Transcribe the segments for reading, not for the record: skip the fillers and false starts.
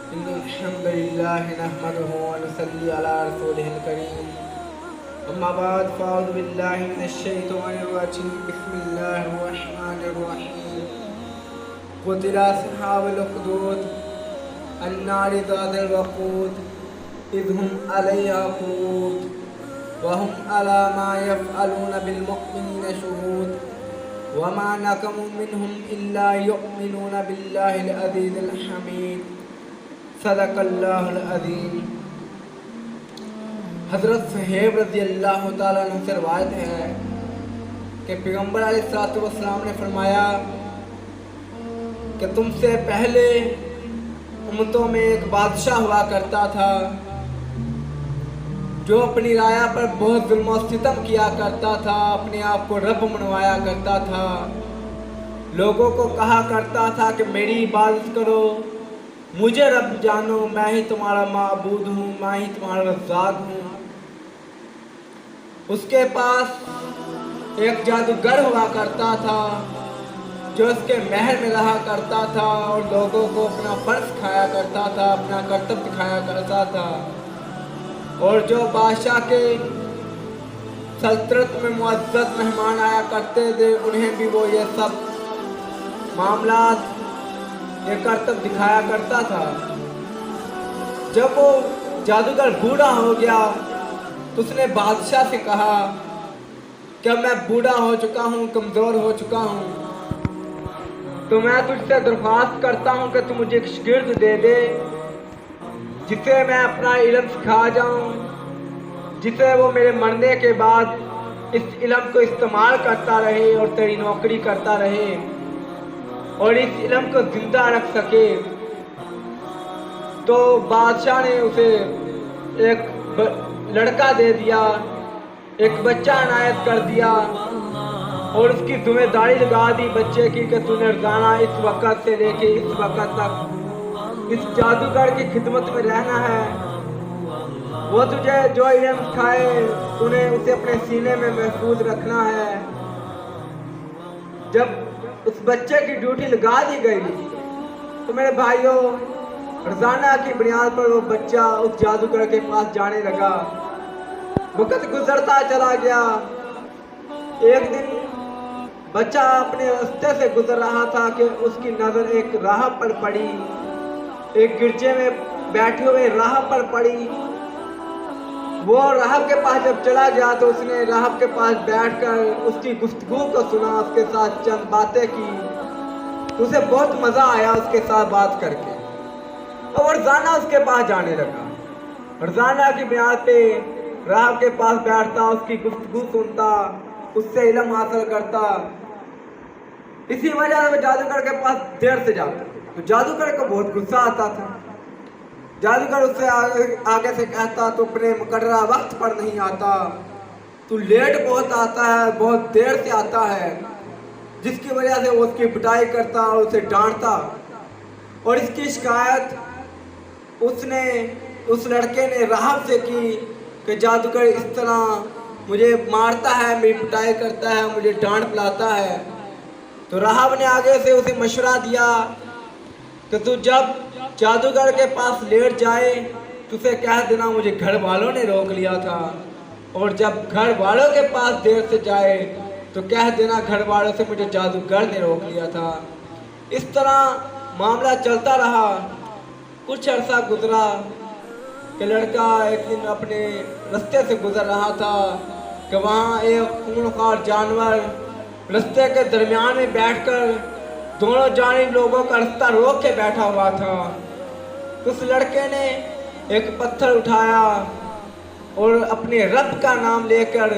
إن الحمد لله نحمده ونصلي على رسوله الكريم أما بعد فأعوذ بالله من الشيطان الرجيم بسم الله الرحمن الرحيم قتل أصحاب الأخدود النار ذات الوقود إذ هم عليها قعود وهم على ما يفعلون بالمؤمنين شهود وما نقموا منهم إلا يؤمنون بالله العزيز الحميد صدق اللہ العظیم۔ حضرت صہیب رضی اللہ تعالیٰ عنہ سے روایت ہے کہ پیغمبر علیہ السلام نے فرمایا کہ تم سے پہلے امتوں میں ایک بادشاہ ہوا کرتا تھا جو اپنی رعایا پر بہت ظلم و ستم کیا کرتا تھا، اپنے آپ کو رب منوایا کرتا تھا، لوگوں کو کہا کرتا تھا کہ میری عبادت کرو، مجھے رب جانو، میں ہی تمہارا معبود ہوں، میں ہی تمہارا رزاق ہوں۔ اس کے پاس ایک جادوگر ہوا کرتا تھا جو اس کے محل میں رہا کرتا تھا اور لوگوں کو اپنا فرض کھایا کرتا تھا، اپنا کرتب دکھایا کرتا تھا، اور جو بادشاہ کے سلطنت میں معزز مہمان آیا کرتے تھے انہیں بھی وہ یہ سب معاملات یہ کرتب دکھایا کرتا تھا۔ جب وہ جادوگر بوڑھا ہو گیا تو اس نے بادشاہ سے کہا کہ میں بوڑھا ہو چکا ہوں، کمزور ہو چکا ہوں، تو میں تجھ سے درخواست کرتا ہوں کہ تو مجھے ایک شاگرد دے دے جسے میں اپنا علم سکھا جاؤں، جسے وہ میرے مرنے کے بعد اس علم کو استعمال کرتا رہے اور تیری نوکری کرتا رہے اور اس علم کو زندہ رکھ سکے۔ تو بادشاہ نے اسے ایک لڑکا دے دیا، ایک بچہ عنایت کر دیا اور اس کی ذمہ داری لگا دی بچے کی کہ تو نے روزانہ اس وقت سے لے کے اس وقت تک اس جادوگر کی خدمت میں رہنا ہے، وہ تجھے جو علم سکھائے تو نے اسے اپنے سینے میں محفوظ رکھنا ہے۔ جب اس بچے کی ڈیوٹی لگا دی گئی تو میرے بھائیوں روزانہ کی بنیاد پر وہ بچہ اس جادوگر کے پاس جانے لگا۔ وقت گزرتا چلا گیا، ایک دن بچہ اپنے راستے سے گزر رہا تھا کہ اس کی نظر ایک راہب پر پڑی، ایک گرجے میں بیٹھے ہوئے راہب پر پڑی۔ وہ راہب کے پاس جب چلا گیا تو اس نے راہب کے پاس بیٹھ کر اس کی گفتگو کو سنا، اس کے ساتھ چند باتیں کی تو اسے بہت مزہ آیا اس کے ساتھ بات کر کے، اور روزانہ اس کے پاس جانے لگا۔ روزانہ کی بنیاد پہ راہب کے پاس بیٹھتا، اس کی گفتگو سنتا، اس سے علم حاصل کرتا۔ اسی وجہ سے وہ جادوگر کے پاس دیر سے جاتا تو جادوگر کو بہت غصہ آتا تھا۔ جادوگر اس سے آگے سے کہتا تو اپنے مقررہ وقت پر نہیں آتا، تو لیٹ بہت آتا ہے، بہت دیر سے آتا ہے، جس کی وجہ سے وہ اس کی پٹائی کرتا اور اسے ڈانٹتا، اور اس کی شکایت اس لڑکے نے راہب سے کی کہ جادوگر اس طرح مجھے مارتا ہے، میری پٹائی کرتا ہے، مجھے ڈانٹ پلاتا ہے۔ تو راہب نے آگے سے اسے مشورہ دیا کہ تو جب جادوگر کے پاس لیٹ جائے تو اسے کہہ دینا مجھے گھر والوں نے روک لیا تھا، اور جب گھر والوں کے پاس دیر سے جائے تو کہہ دینا گھر والوں سے مجھے جادوگر نے روک لیا تھا۔ اس طرح معاملہ چلتا رہا۔ کچھ عرصہ گزرا کہ لڑکا ایک دن اپنے رستے سے گزر رہا تھا کہ وہاں ایک خونخوار جانور رستے کے درمیان میں بیٹھ کر دونوں جانب لوگوں کا رستہ روک کے بیٹھا ہوا تھا۔ اس لڑکے نے ایک پتھر اٹھایا اور اپنے رب کا نام لے کر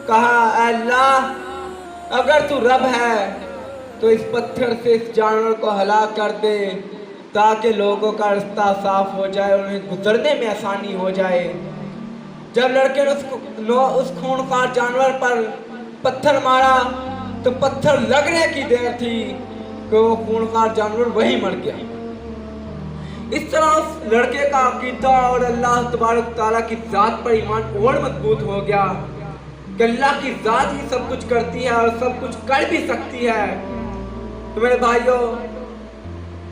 کہا، اے اللہ اگر تو رب ہے تو اس پتھر سے اس جانور کو ہلاک کر دے تاکہ لوگوں کا رستہ صاف ہو جائے اور انہیں گزرنے میں آسانی ہو جائے۔ جب لڑکے نے اس خونخوار جانور پر پتھر مارا تو پتھر لگنے کی دیر تھی کہ وہ خونخوار جانور وہی مر گیا۔ اس طرح اس لڑکے کا عقیدہ اور اللہ تبارک تعالیٰ کی ذات پر ایمان اور مضبوط ہو گیا کہ اللہ کی ذات ہی سب کچھ کرتی ہے اور سب کچھ کر بھی سکتی ہے۔ تو میرے بھائیوں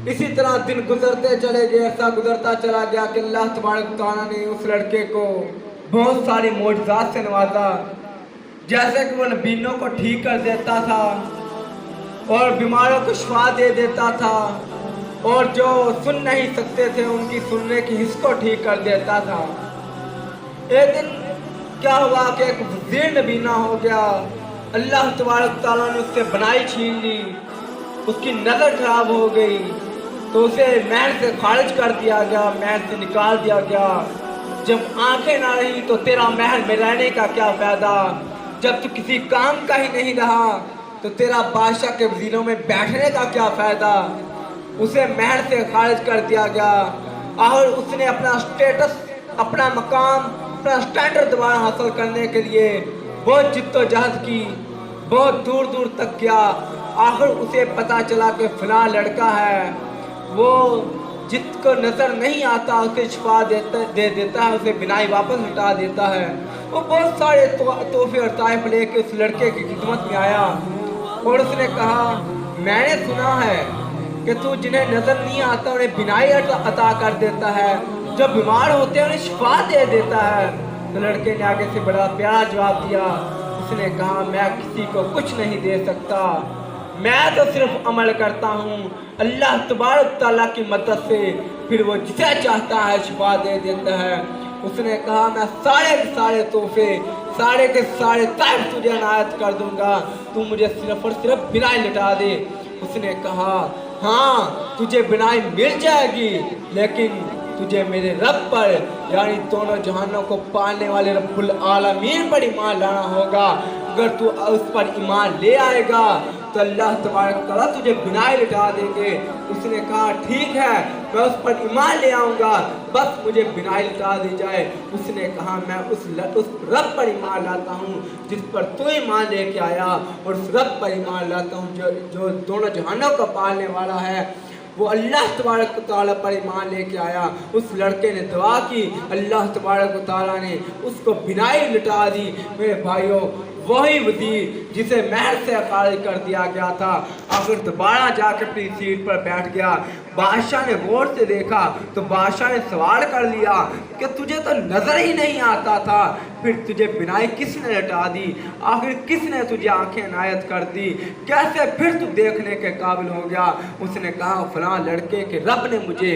इसी तरह दिन गुजरते चले गए, ऐसा गुजरता चला गया कि अल्लाह तबारक तआला ने उस लड़के को बहुत सारी मोजज़ात से नवाजा। जैसे कि वो नबीनों को ठीक कर देता था और बीमारों को शिफा दे देता था, और जो सुन नहीं सकते थे उनकी सुनने की हिस्स को ठीक कर देता था। एक दिन क्या हुआ कि एक वज़ीर नबीना हो गया, अल्लाह तबारक तआला ने उससे बनाई छीन ली, उसकी नज़र खराब हो गई, तो उसे महल से खारिज कर दिया गया, महल से निकाल दिया गया। जब आंखें ना रही तो तेरा महल में रहने का क्या फ़ायदा, जब तू किसी काम का ही नहीं रहा तो तेरा बादशाह के वज़ीरों में बैठने का क्या फ़ायदा। उसे महल से खारिज कर दिया गया और उसने अपना स्टेटस, अपना मकाम, अपना स्टैंडर्ड दोबारा हासिल करने के लिए बहुत जिद्दोजहद की, बहुत दूर दूर तक गया। आखिर उसे पता चला कि फलां लड़का है, वो जिसको नज़र नहीं आता उसे शिफा दे देता है, उसे बिनाई वापस हटा देता है। वो बहुत सारे तोहफे और ताइफ लेके उस लड़के की खिदमत में आया और उसने कहा, मैंने सुना है कि तू जिन्हें नज़र नहीं आता उन्हें बिनाई अता कर देता है, जो बीमार होते हैं उन्हें शिफा दे देता है। तो लड़के ने आगे से बड़ा प्यारा जवाब दिया। उसने कहा, मैं किसी को कुछ नहीं दे सकता, मैं तो सिर्फ अमल करता हूँ अल्लाह तबारक तआला की मदद से, फिर वो जिसे चाहता है शिफा दे देता है। उसने कहा, मैं सारे के सारे तोहफे, सारे के सारे ताइफ तुझे अनायत कर दूंगा, तू मुझे सिर्फ और सिर्फ बिनाई लौटा दे। उसने कहा, हाँ तुझे बिनाई मिल जाएगी, लेकिन तुझे मेरे रब पर, यानी दोनों जहानों को पालने वाले रब्बुल आलमीन पर ईमान लाना होगा। अगर तू उस पर ईमान ले आएगा तो अल्लाह तबारक तआला तुझे बिनाई लौटा देंगे। उसने कहा, ठीक है मैं उस पर ईमान ले आऊँगा, बस मुझे बिनाई लौटा दी जाए। उसने कहा, मैं उस रब पर ईमान लाता हूँ जिस पर तू ईमान लेके आया, और उस रब पर ईमान लाता हूँ जो दोनों जहानों को पालने वाला है। वो अल्लाह तबारक तआला पर ईमान लेके आया। उस लड़के ने दुआ की, अल्लाह तबारक तआला ने उसको बिनाई लौटा दी। मेरे भाइयों, वही वज़ीर जिसे महल से खारिज कर दिया गया था, आखिर दोबारा जाकर अपनी सीट पर बैठ गया। बादशाह ने गौर से देखा तो बादशाह ने सवाल कर लिया कि तुझे तो नज़र ही नहीं आता था, फिर तुझे बिनाई किसने लौटा दी, आखिर किसने तुझे आंखें अनायत कर दी, कैसे फिर तू देखने के काबिल हो गया। उसने कहा, फलां लड़के के रब ने मुझे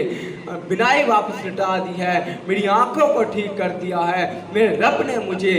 बिनाई वापस लौटा दी है, मेरी आंखों को ठीक कर दिया है, मेरे रब ने मुझे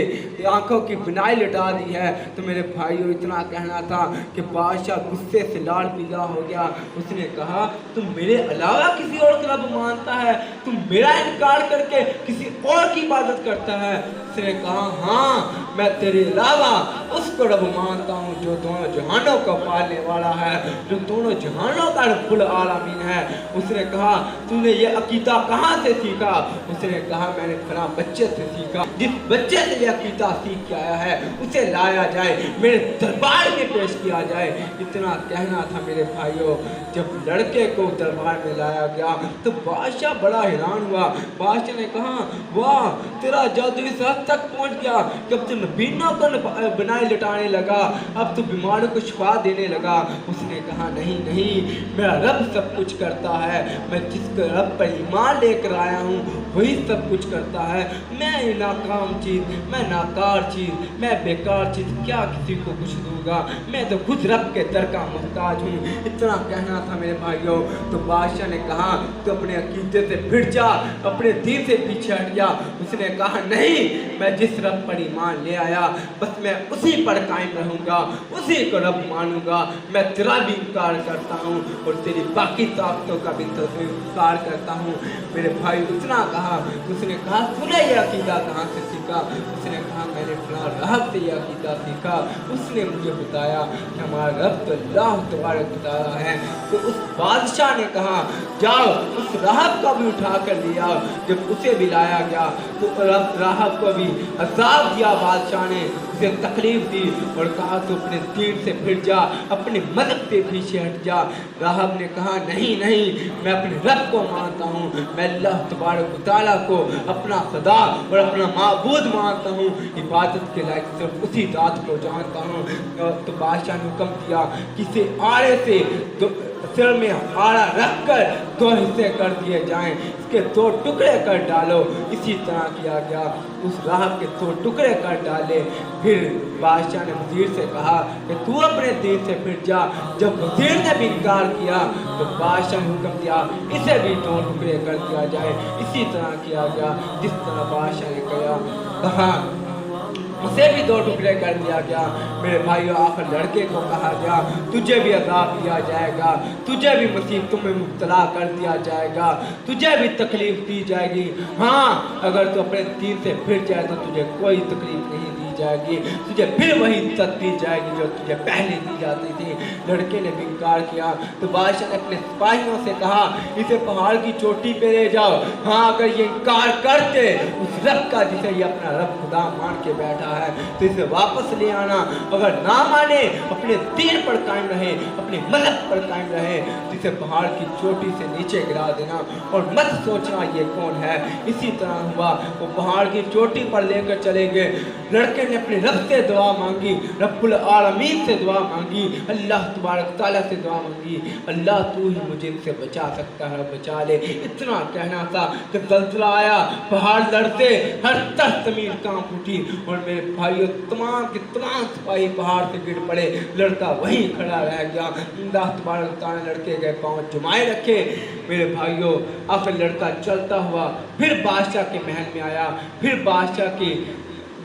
आंखों की बिनाई लौटा दी है। तो मेरे भाइयों, इतना कहना था कि बादशाह गुस्से से लाल पीला हो गया। उसने कहा, तुम मेरे अलावा किसी और का रब मानता है, तुम मेरा इनकार करके किसी और की इबादत करता है। उसने कहा, हाँ मैं तेरे अलावा उसको रब मानता हूँ जो दोनों जहानों को पालने वाला है, जो दोनों जहानों का रब्बुल आलमीन है। उसने कहा, तूने ये अकीदा कहाँ से सीखा। उसने कहा, मैंने फलां बच्चे से सीखा, जिस बच्चे से ये अकीदा सीख के आया है उसे लाया जाए, मेरे दरबार में पेश किया जाए। इतना कहना था मेरे भाइयों। जब लड़के को दरबार में लाया गया तो बादशाह बड़ा हैरान हुआ। बादशाह ने कहा, वाह तेरा जादू इस हद तक पहुंच गया कि अब तू नबीनों को बिनाई लौटाने लगा, अब तू बीमारों को शिफा देने लगा। उसने कहा, नहीं नहीं, मेरा रब सब कुछ करता है, मैं जिस रब पर ईमान लेकर आया हूँ वही सब कुछ करता है। मैं नाकाम चीज़, मैं नाकार चीज़, मैं बेकार चीज़ क्या किसी को कुछ दूंगा, मैं तो खुद रब के दर का मोहताज हूँ। इतना कहना था मेरे भाइयों। तो बादशाह ने कहा, तो अपने अकीदे से फिर जा, अपने दीन से पीछे हट जा। उसने कहा, नहीं, मैं जिस रब पर ईमान ले आया बस मैं उसी पर कायम रहूँगा, उसी को रब मानूंगा। मैं तेरा भी इनकार करता हूँ और तेरी बाकी ताकतों का भी इनकार करता हूँ। मेरे भाई इतना कहा। उसने कहा, तूने यह अकीदा कहाँ से सीखा। उसने कहा, मैंने फलां रब से यह अकीदा सीखा। उसने मुझे बताया कि हमारा रब तो अल्लाह तबारक तआला है। तो उस बादशाह ने कहा, जाओ उस राहब को भी उठा कर लिया। जब उसे भी लाया गया तो राहब को भी अज़ाब दिया बादशाह ने, उसे तकलीफ दी और कहा, तो अपने दीन से फिर जा, अपने मदद से पीछे हट जा। राहब ने कहा, नहीं नहीं, मैं अपने रब को मानता हूँ, मैं अल्लाह तबारक तआला को अपना खुदा और अपना माबूद मानता हूँ, इबादत के लायक सिर्फ उसी ज़ात को जानता हूँ। तो बादशाह ने हुक्म दिया, किसी आड़े से सिर में हाड़ा रख कर 2 हिस्से कर दिए जाएं, इसके 2 टुकड़े कर डालो। इसी तरह किया गया, उस राहब के 2 टुकड़े कर डाले। फिर बादशाह ने वजीर से कहा कि तू अपने देश से फिर जा। जब वजीर ने भी इनकार किया तो बादशाह ने हुक्म दिया इसे भी 2 टुकड़े कर दिया जाए। इसी तरह किया गया, जिस तरह बादशाह ने कहा उसे भी 2 टुकड़े कर दिया गया। मेरे भाइयों, आखिर लड़के को कहा गया तुझे भी अज़ाब दिया जाएगा, तुझे भी मुसीबतों में मुब्तला कर दिया जाएगा, तुझे भी तकलीफ दी जाएगी। हाँ, अगर तू अपने दीन से फिर जाए तो तुझे कोई तकलीफ नहीं दी जाएगी, तुझे फिर वही इज्जत दी जाएगी जो तुझे पहले दी जाती थी। लड़के ने भी इनकार किया तो बादशाह ने अपने सिपाहियों से कहा इसे पहाड़ की चोटी पे ले जाओ। हाँ, अगर ये इनकार करते उस रब का जिसे ये अपना रब खुदा मान के बैठा है तो इसे वापस ले आना। अगर ना माने, अपने दीन पर कायम रहे, अपने मजहब पर कायम रहे, जिसे पहाड़ की चोटी से नीचे गिरा देना और मत सोचना ये कौन है। इसी तरह हुआ, वो पहाड़ की चोटी पर लेकर चले गए। लड़के ने अपने रब से दुआ मांगी, रब्बुल आलमीन से दुआ मांगी, अल्लाह तबारक तआला से दुआ मांगी, अल्लाह तू ही मुझे इनसे बचा सकता है, बचा ले। इतना कहना था कि ज़ल्ज़ला आया, पहाड़ लड़ते, हर तरफ ज़मीन कांप उठी और मेरे भाइयों तमाम के तमाम सिपाही पहाड़ से गिर पड़े। लड़का वहीं खड़ा रह गया। अल्लाह तबारक तआला ने लड़के के पाँव जुमाए रखे। मेरे भाइयों, आखिर लड़का चलता हुआ फिर बादशाह के महल में आया। फिर बादशाह के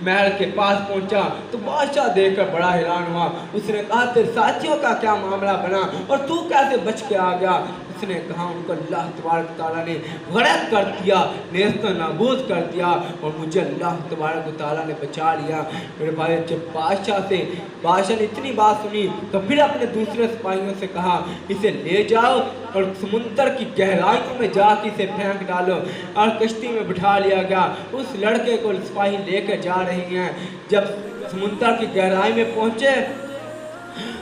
महल के पास पहुंचा तो बादशाह देखकर बड़ा हैरान हुआ। उसने कहा तेरे साथियों का क्या मामला बना और तू कैसे बच के आ गया। उसने कहा उनको अल्लाह तबारक तआला ने गरक कर दिया, नेस्त नाबूद कर दिया और मुझे अल्लाह तबारक तआला ने बचा लिया। मेरे भाई, जब बादशाह ने इतनी बात सुनी तो फिर अपने दूसरे सिपाहियों से कहा इसे ले जाओ और समुंदर की गहराइयों में जाके इसे फेंक डालो। और कश्ती में बिठा लिया गया। उस लड़के को सिपाही लेकर जा रही हैं। जब समुंदर की गहराई में पहुंचे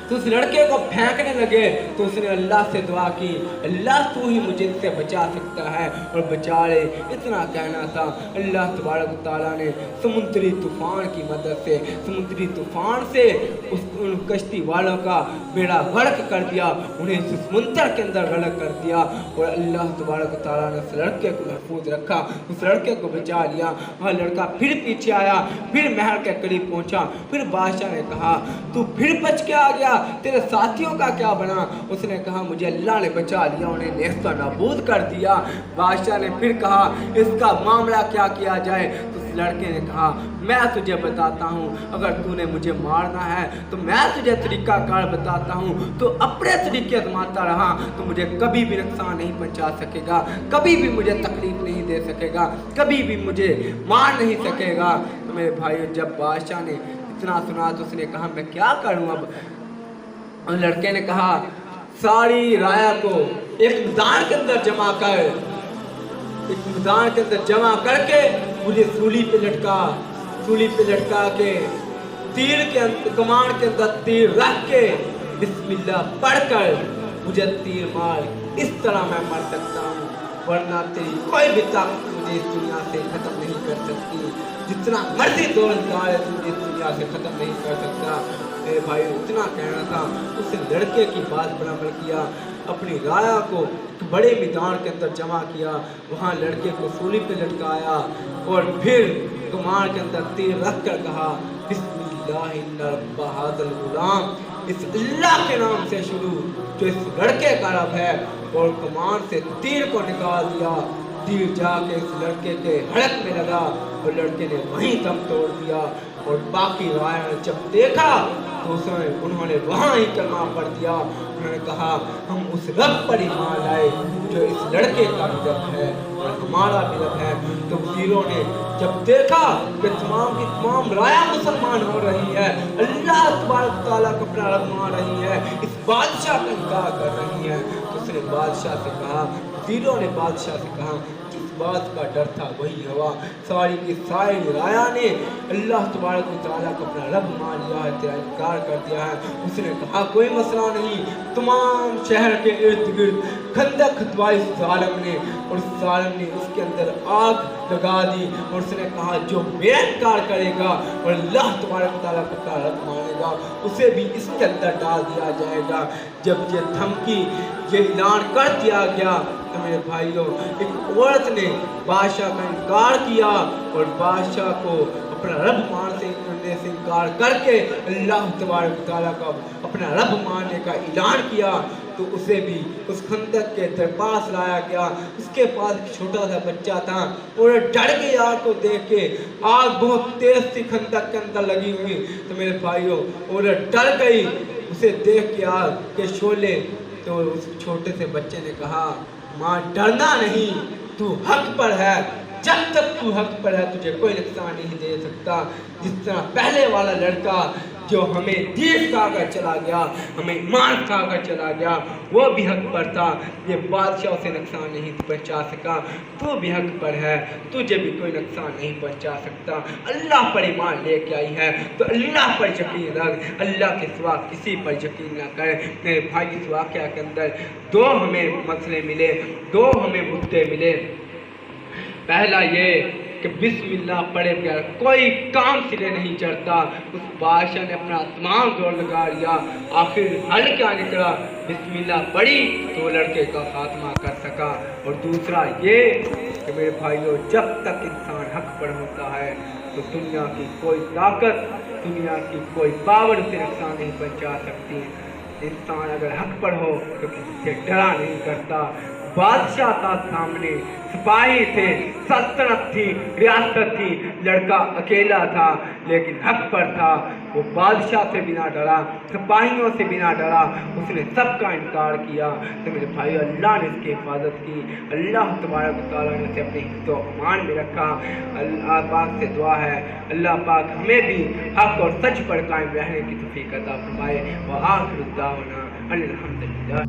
तो उस लड़के को फेंकने लगे तो उसने अल्लाह से दुआ की, अल्लाह तू ही मुझे इससे बचा सकता है और बचा ले। इतना कहना था। अल्लाह तबारक तआला ने समुद्री तूफान की मदद से, समुद्री तूफान से उन कश्ती वालों का बेड़ा गर्क कर दिया, उन्हें समुंदर के अंदर गर्क कर दिया और अल्लाह तबारक तआला ने उस लड़के को महफूज रखा, उस लड़के को बचा लिया। वह लड़का फिर पीछे आया, फिर महल के करीब पहुंचा। फिर बादशाह ने कहा तू फिर बच के आ गया, तेरे साथियों का क्या बना। उसने कहा मुझे अल्लाह ने बचा लिया, उन्हें नेस्त नाबूद कर दिया। बादशाह ने फिर कहा इसका मामला क्या किया जाए। तो उस लड़के ने कहा मैं तुझे बताता हूँ, अगर तूने मुझे मारना है तो मैं तुझे तरीकाकार बताता हूँ। तो अपने तरीके आजमाता रहा तो मुझे कभी भी नुकसान नहीं पहुँचा सकेगा, कभी भी मुझे तकलीफ नहीं दे सकेगा, कभी भी मुझे मार नहीं सकेगा। तो मेरे भाइयों, जब बादशाह ने इतना सुना तो उसने कहा मैं क्या करूँ अब। और लड़के ने कहा सारी राया को एक मैदान के अंदर जमा कर, एक मैदान के अंदर जमा करके मुझे सूली पे लटका के तीर के कमान के अंदर तीर रख के बिस्मिल्लाह पढ़कर मुझे तीर मार, इस तरह मैं मर सकता हूँ, वरना तेरी कोई भी ताकत मुझे इस दुनिया से खत्म नहीं कर सकती। जितना मर्जी दौड़ निकाले तुझे इस दुनिया से खत्म नहीं कर सकता। मेरे भाई, इतना कहना था। उस लड़के की बात पर अमल किया, अपनी राया को बड़े मैदान के अंदर जमा किया, वहाँ लड़के को सूली पे लटकाया और फिर कमान के अंदर तीर रख कर कहा बिस्मिल्लाह इन्ना रब्बा हाज़ल गुलाम, इस अल्लाह के नाम से शुरू जो इस लड़के का रब है। और कमान से तीर को निकाल दिया। तीर जाके इस लड़के के हड़क में लगा और लड़के ने वहीं दम तोड़ दिया। और बाकी राया ने जब देखा तो उन्होंने वहाँ ही कलमा पढ़ दिया। उन्होंने कहा हम उस रब पर ईमान लाए जो इस लड़के का भी रब है और हमारा भी रब है। तो वज़ीरों ने जब देखा कि तमाम की तमाम राया मुसलमान हो रही है, अल्लाह तबारक तआला को अपना रब मान रही है, इस बादशाह का इनकार कर रही है, तो उसने बादशाह से कहा, वज़ीरों ने बादशाह से कहा बात का डर था वही हुआ। सारी की सारी राया ने अल्लाह तबारक व तआला को अपना रब मान लिया है, तेरा इनकार कर दिया है। उसने कहा कोई मसला नहीं। तमाम शहर के इर्द गिर्द खंदक खुदवाई जालिम ने और जालिम ने उसके अंदर आग लगा दी और उसने कहा जो बेइनकार करेगा और अल्लाह तबारक व तआला को रब मानेगा उसे भी इसके अंदर डाल दिया जाएगा। जब ये धमकी ये ऐलान कर दिया गया तो मेरे भाइयों एक औरत ने बादशाह का इनकार किया और बादशाह को अपना रब मानने से इनकार करके अल्लाह तबारक तआला का अपना रब मानने का ऐलान किया, तो उसे भी उस खंदक के पास लाया गया। उसके पास एक छोटा सा बच्चा था और डर गई आग को देख के। आग बहुत तेज थी खंदक के अंदर लगी हुई, तो मेरे भाइयों और डर गई उसे देख के आग के शोले। तो उस छोटे से बच्चे ने कहा, माँ डरना नहीं, तू हक पर है, जब तक तू हक पर है तुझे कोई नुकसान नहीं दे सकता। जिस तरह पहले वाला लड़का जो हमें दीन सिखाकर चला गया, हमें ईमान सिखाकर चला गया, वो भी हक पर था, ये बादशाह उसे नुकसान नहीं पहुंचा सका। तू भी हक पर है, तुझे भी कोई नुकसान नहीं पहुंचा सकता। अल्लाह पर ईमान लेके आई है तो अल्लाह पर यकीन रख, अल्लाह के सिवा किसी पर यकीन ना कर। मेरे भाई इस वाक़या के अंदर दो हमें मसले मिले, दो हमें मुद्दे मिले। पहला ये कि बिस्मिल्लाह पढ़े बगैर कोई काम सिरे नहीं चढ़ता। उस बादशाह ने अपना तमाम जोर लगा लिया, आखिर हल क्या निकला, बिस्मिल्लाह पढ़ी तो लड़के का खात्मा कर सका। और दूसरा ये कि मेरे भाइयों जब तक इंसान हक पर होता है तो दुनिया की कोई ताकत, दुनिया की कोई पावर उसे नुकसान नहीं पहुँचा सकती। इंसान अगर हक पर हो तो किसी से डरा नहीं करता। बादशाह था सामने, सिपाही थे, सल्तनत थी, रियासत थी, लड़का अकेला था लेकिन हक पर था। वो बादशाह से बिना डरा, सिपाहियों से बिना डरा, उसने सबका इनकार किया। तो मेरे भाई अल्लाह ने इसकी हिफाजत की, अल्लाह तबारक तआला ने इसे अपने हिफ्ज़ व अमान में रखा। अल्लाह पाक से दुआ है अल्लाह पाक हमें भी हक और सच पर कायम रहने की तौफीक अता फरमाए। व आखिर दावना अनिल हम्दुलिल्लाह।